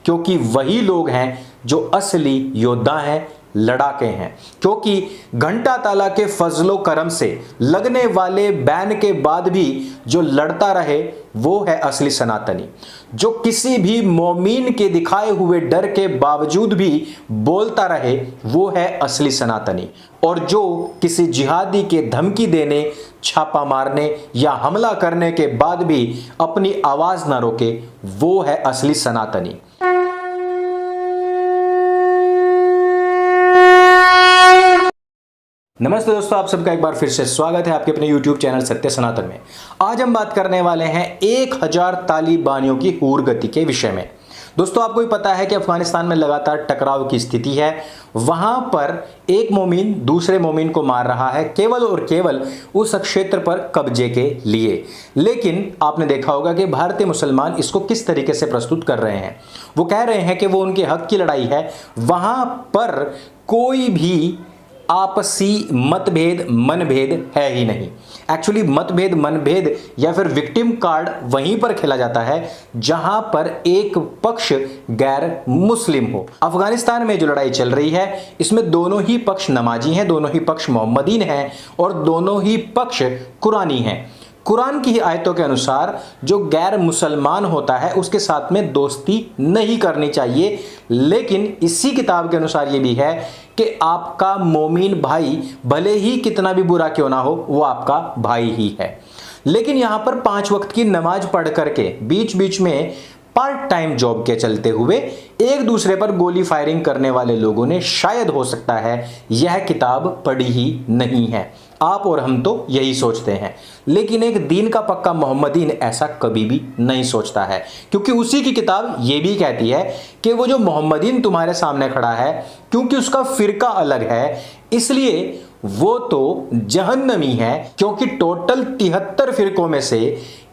क्योंकि वही लोग हैं जो असली योद्धा हैं, लड़ाके हैं। क्योंकि घंटा ताला के फजलो करम से लगने वाले बैन के बाद भी जो लड़ता रहे वो है असली सनातनी। जो किसी भी मोमीन के दिखाए हुए डर के बावजूद भी बोलता रहे वो है असली सनातनी। और जो किसी जिहादी के धमकी देने, छापा मारने या हमला करने के बाद भी अपनी आवाज ना रोके वो है असली सनातनी। नमस्ते दोस्तों, आप सबका एक बार फिर से स्वागत है आपके अपने YouTube चैनल सत्य सनातन में। आज हम बात करने वाले हैं 1000 तालिबानियों की हूरगति के विषय में। दोस्तों, आपको भी पता है कि अफगानिस्तान में लगातार टकराव की स्थिति है। वहां पर एक मोमिन दूसरे मोमिन को मार रहा है केवल और केवल उस क्षेत्र पर कब्जे के लिए। लेकिन आपने देखा होगा कि भारतीय मुसलमान इसको किस तरीके से प्रस्तुत कर रहे हैं। वो कह रहे हैं कि वो उनके हक की लड़ाई है, वहां पर कोई भी आपसी मतभेद मनभेद है ही नहीं। एक्चुअली मतभेद मनभेद या फिर विक्टिम कार्ड वहीं पर खेला जाता है जहां पर एक पक्ष गैर मुस्लिम हो। अफगानिस्तान में जो लड़ाई चल रही है इसमें दोनों ही पक्ष नमाजी हैं, दोनों ही पक्ष मोहम्मदीन हैं और दोनों ही पक्ष कुरानी हैं। कुरान की आयतों के अनुसार जो गैर मुसलमान होता है उसके साथ में दोस्ती नहीं करनी चाहिए। लेकिन इसी किताब के अनुसार ये भी है कि आपका मोमीन भाई भले ही कितना भी बुरा क्यों ना हो वो आपका भाई ही है। लेकिन यहां पर 5 वक्त की नमाज पढ़ करके बीच बीच में पार्ट टाइम जॉब के चलते हुए एक दूसरे पर गोली फायरिंग करने वाले लोगों ने शायद हो सकता है यह किताब पढ़ी ही नहीं है। आप और हम तो यही सोचते हैं, लेकिन एक दीन का पक्का मोहम्मदीन ऐसा कभी भी नहीं सोचता है। क्योंकि उसी की किताब यह भी कहती है कि वो जो मोहम्मदीन तुम्हारे सामने खड़ा है, क्योंकि उसका फिरका अलग है इसलिए वो तो जहन्नमी है। क्योंकि टोटल 73 फिरकों में से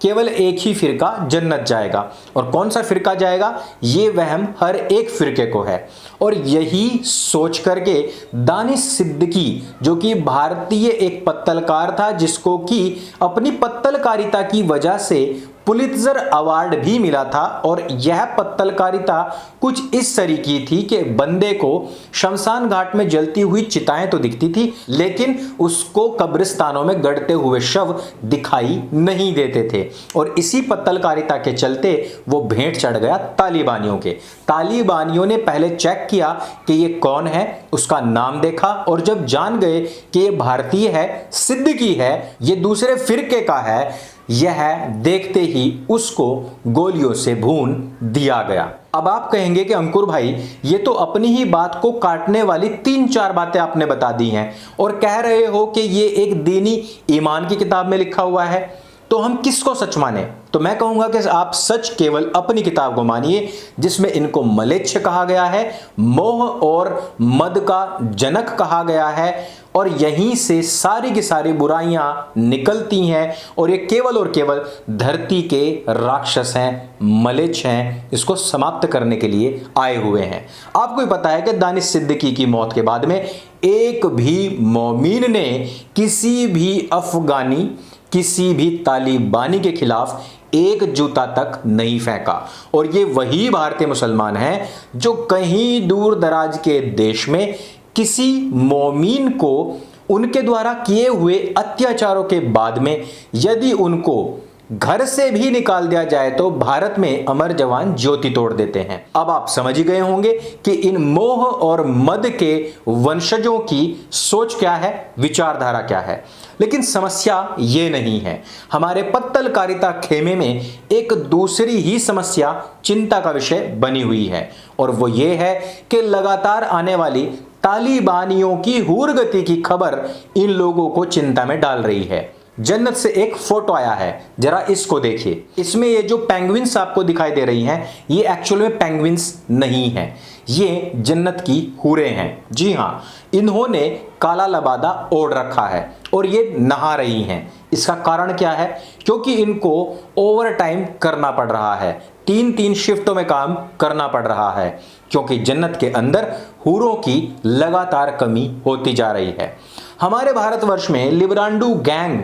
केवल एक ही फिरका जन्नत जाएगा। और कौन सा फिरका जाएगा ये वहम हर एक फिरके को है। और यही सोच करके दानिश सिद्दीकी, जो कि भारतीय एक पत्तलकार था जिसको कि अपनी पत्तलकारिता की वजह से पुलित्जर अवार्ड भी मिला था, और यह पत्तलकारिता कुछ इस तरीके थी कि बंदे को शमशान घाट में जलती हुई चिताएं तो दिखती थी लेकिन उसको कब्रिस्तानों में गड़ते हुए शव दिखाई नहीं देते थे। और इसी पत्तलकारिता के चलते वो भेंट चढ़ गया तालिबानियों के। तालिबानियों ने पहले चेक किया कि ये कौन है, उसका नाम देखा और जब जान गए कि ये भारतीय है, सिद्दीकी है, ये दूसरे फिरके का है, यह देखते ही उसको गोलियों से भून दिया गया। अब आप कहेंगे कि अंकुर भाई ये तो अपनी ही बात को काटने वाली 3-4 बातें आपने बता दी हैं और कह रहे हो कि ये एक दीनी ईमान की किताब में लिखा हुआ है, तो हम किसको सच माने? तो मैं कहूंगा कि आप सच केवल अपनी किताब को मानिए जिसमें इनको मलेच्छ कहा गया है, मोह और मद का जनक कहा गया है, और यहीं से सारी की सारी बुराइयां निकलती हैं और ये केवल और केवल धरती के राक्षस हैं, मलेच्छ हैं, इसको समाप्त करने के लिए आए हुए हैं। आपको भी पता है कि दानिश सिद्दीकी की मौत के बाद में एक भी मोमीन ने किसी भी अफगानी, किसी भी तालिबानी के खिलाफ एक जूता तक नहीं फेंका। और ये वही भारतीय मुसलमान हैं जो कहीं दूर दराज के देश में किसी मोमीन को उनके द्वारा किए हुए अत्याचारों के बाद में यदि उनको घर से भी निकाल दिया जाए तो भारत में अमर जवान ज्योति तोड़ देते हैं। अब आप समझ ही गए होंगे कि इन मोह और मद के वंशजों की सोच क्या है, विचारधारा क्या है। लेकिन समस्या ये नहीं है। हमारे पत्तलकारिता खेमे में एक दूसरी ही समस्या चिंता का विषय बनी हुई है, और वो ये है कि लगातार आने वाली तालिबानियों की हूरगति की खबर इन लोगों को चिंता में डाल रही है। जन्नत से एक फोटो आया है, जरा इसको देखिए। इसमें ये जो पेंगुइन्स आपको दिखाई दे रही हैं ये एक्चुअल में पेंगुइन्स नहीं हैं, ये जन्नत की हूरें हैं। जी हाँ, इन्होंने काला लबादा ओढ़ रखा है और ये नहा रही हैं। इसका कारण क्या है? क्योंकि इनको ओवर टाइम करना पड़ रहा है, 3-3 शिफ्टों में काम करना पड़ रहा है, क्योंकि जन्नत के अंदर हूरों की लगातार कमी होती जा रही है। हमारे भारतवर्ष में लिब्रांडू गैंग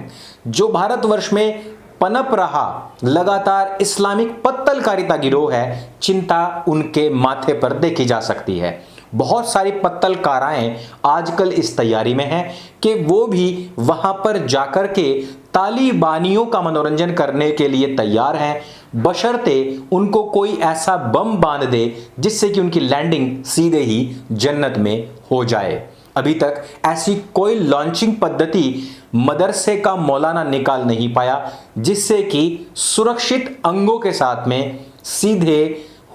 जो भारतवर्ष में पनप रहा लगातार इस्लामिक पत्तलकारिता गिरोह है, चिंता उनके माथे पर देखी जा सकती है। बहुत सारी पत्तलकाराएं आजकल इस तैयारी में हैं कि वो भी वहां पर जाकर के तालिबानियों का मनोरंजन करने के लिए तैयार हैं, बशर्ते उनको कोई ऐसा बम बांध दे जिससे कि उनकी लैंडिंग सीधे ही जन्नत में हो जाए। अभी तक ऐसी कोई लॉन्चिंग पद्धति मदरसे का मौलाना निकाल नहीं पाया जिससे कि सुरक्षित अंगों के साथ में सीधे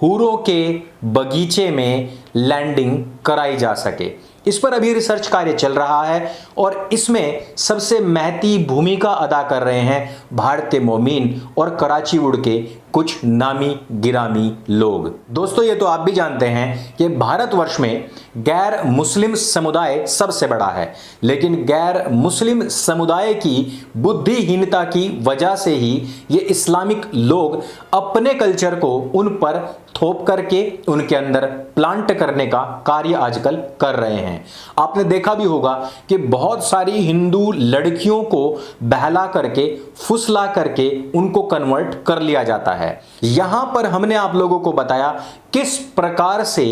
हूरों के बगीचे में लैंडिंग कराई जा सके। इस पर अभी रिसर्च कार्य चल रहा है और इसमें सबसे महती भूमिका अदा कर रहे हैं भारतीय मोमीन और कराची वुड के कुछ नामी गिरामी लोग। दोस्तों, ये तो आप भी जानते हैं कि भारतवर्ष में गैर मुस्लिम समुदाय सबसे बड़ा है, लेकिन गैर मुस्लिम समुदाय की बुद्धिहीनता की वजह से ही ये इस्लामिक लोग अपने कल्चर को उन पर थोप करके उनके अंदर प्लांट करने का कार्य आजकल कर रहे हैं। आपने देखा भी होगा कि बहुत सारी हिंदू लड़कियों को बहला करके फुसला करके उनको कन्वर्ट कर लिया जाता है। यहां पर हमने आप लोगों को बताया किस प्रकार से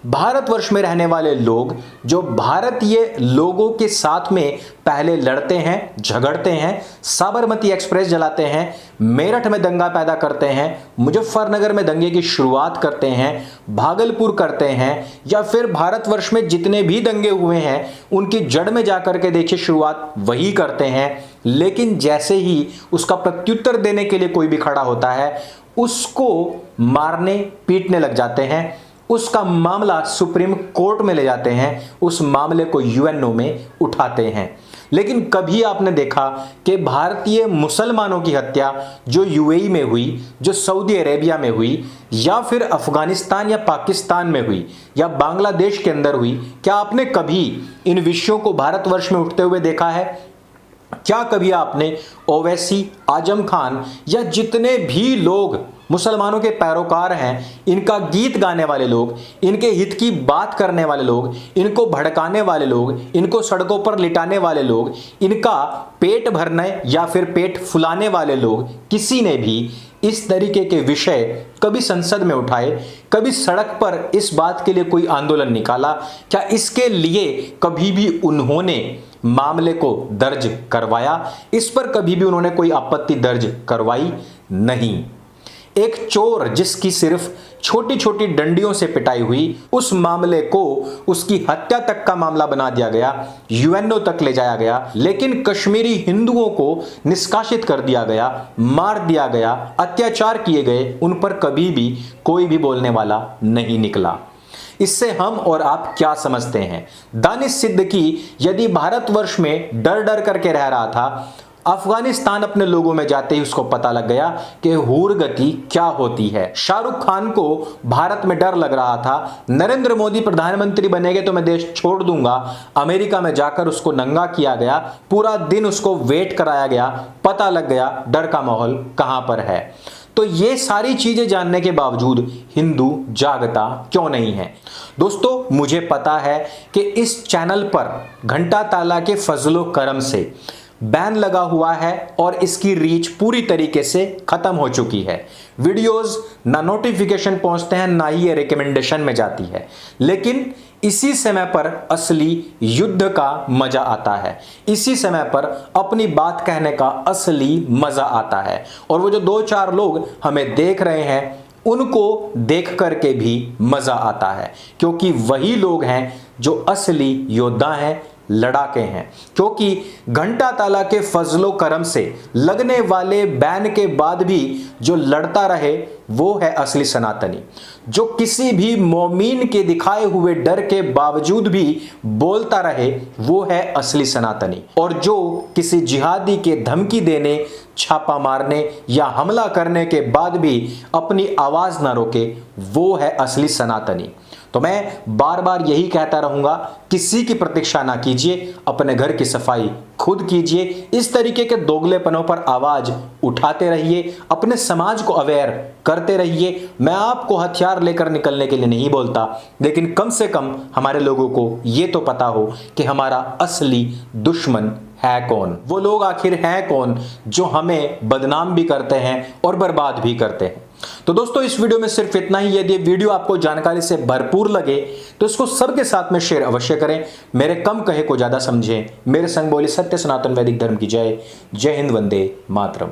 भारतवर्ष में रहने वाले लोग जो भारतीय लोगों के साथ में पहले लड़ते हैं, झगड़ते हैं, साबरमती एक्सप्रेस जलाते हैं, मेरठ में दंगा पैदा करते हैं, मुजफ्फरनगर में दंगे की शुरुआत करते हैं, भागलपुर करते हैं, या फिर भारतवर्ष में जितने भी दंगे हुए हैं उनकी जड़ में जाकर के देखिए शुरुआत वही करते हैं। लेकिन जैसे ही उसका प्रत्युत्तर देने के लिए कोई भी खड़ा होता है उसको मारने पीटने लग जाते हैं, उसका मामला सुप्रीम कोर्ट में ले जाते हैं, उस मामले को यूएनओ में उठाते हैं। लेकिन कभी आपने देखा कि भारतीय मुसलमानों की हत्या जो यूएई में हुई, जो सऊदी अरेबिया में हुई, या फिर अफगानिस्तान या पाकिस्तान में हुई, या बांग्लादेश के अंदर हुई, क्या आपने कभी इन विषयों को भारतवर्ष में उठते हुए देखा है? क्या कभी आपने ओवैसी, आजम खान या जितने भी लोग मुसलमानों के पैरोकार हैं, इनका गीत गाने वाले लोग, इनके हित की बात करने वाले लोग, इनको भड़काने वाले लोग, इनको सड़कों पर लिटाने वाले लोग, इनका पेट भरने या फिर पेट फुलाने वाले लोग, किसी ने भी इस तरीके के विषय कभी संसद में उठाए, कभी सड़क पर इस बात के लिए कोई आंदोलन निकाला? क्या इसके लिए कभी भी उन्होंने मामले को दर्ज करवाया? इस पर कभी भी उन्होंने कोई आपत्ति दर्ज करवाई नहीं। एक चोर जिसकी सिर्फ छोटी छोटी डंडियों से पिटाई हुई, उस मामले को उसकी हत्या तक का मामला बना दिया गया, यूएनओ तक ले जाया गया, लेकिन कश्मीरी हिंदुओं को निष्कासित कर दिया गया, मार दिया गया, अत्याचार किए गए, उन पर कभी भी कोई भी बोलने वाला नहीं निकला। इससे हम और आप क्या समझते हैं? दानिश सिद्दीकी यदि भारतवर्ष में डर डर करके रह रहा था, अफगानिस्तान अपने लोगों में जाते ही उसको पता लग गया कि हूर गति क्या होती है। शाहरुख खान को भारत में डर लग रहा था, नरेंद्र मोदी प्रधानमंत्री बनेंगे तो मैं देश छोड़ दूंगा, अमेरिका में जाकर उसको नंगा किया गया, पूरा दिन उसको वेट कराया गया, पता लग गया डर का माहौल कहां पर है। तो ये सारी चीजें जानने के बावजूद हिंदू जागता क्यों नहीं है? दोस्तों, मुझे पता है कि इस चैनल पर घंटा ताला के फजलो करम से बैन लगा हुआ है और इसकी रीच पूरी तरीके से खत्म हो चुकी है। वीडियोस ना नोटिफिकेशन पहुंचते हैं, ना ही ये रिकमेंडेशन में जाती है। लेकिन इसी समय पर असली युद्ध का मजा आता है, इसी समय पर अपनी बात कहने का असली मजा आता है। और वो जो 2-4 लोग हमें देख रहे हैं उनको देख करके भी मजा आता है, क्योंकि वही लोग हैं जो असली योद्धा हैं, लड़ाके हैं। क्योंकि घंटा ताला के फजलो करम से लगने वाले बैन के बाद भी जो लड़ता रहे वो है असली सनातनी, जो किसी भी मोमीन के दिखाए हुए डर के बावजूद भी बोलता रहे वो है असली सनातनी। और जो किसी जिहादी के धमकी देने, छापा मारने या हमला करने के बाद भी अपनी आवाज ना रोके वो है असली सनातनी। तो मैं बार बार यही कहता रहूंगा, किसी की प्रतीक्षा ना कीजिए, अपने घर की सफाई खुद कीजिए। इस तरीके के दोगलेपनों पर आवाज उठाते रहिए, अपने समाज को अवेयर करते रहिए। मैं आपको हथियार लेकर निकलने के लिए नहीं बोलता, लेकिन कम से कम हमारे लोगों को ये तो पता हो कि हमारा असली दुश्मन है कौन, वो लोग आखिर हैं कौन जो हमें बदनाम भी करते हैं और बर्बाद भी करते हैं। तो दोस्तों इस वीडियो में सिर्फ इतना ही। यदि वीडियो आपको जानकारी से भरपूर लगे तो इसको सबके साथ में शेयर अवश्य करें। मेरे कम कहे को ज्यादा समझें। मेरे संग बोली सत्य सनातन वैदिक धर्म की जय। जय हिंद, वंदे मातरम।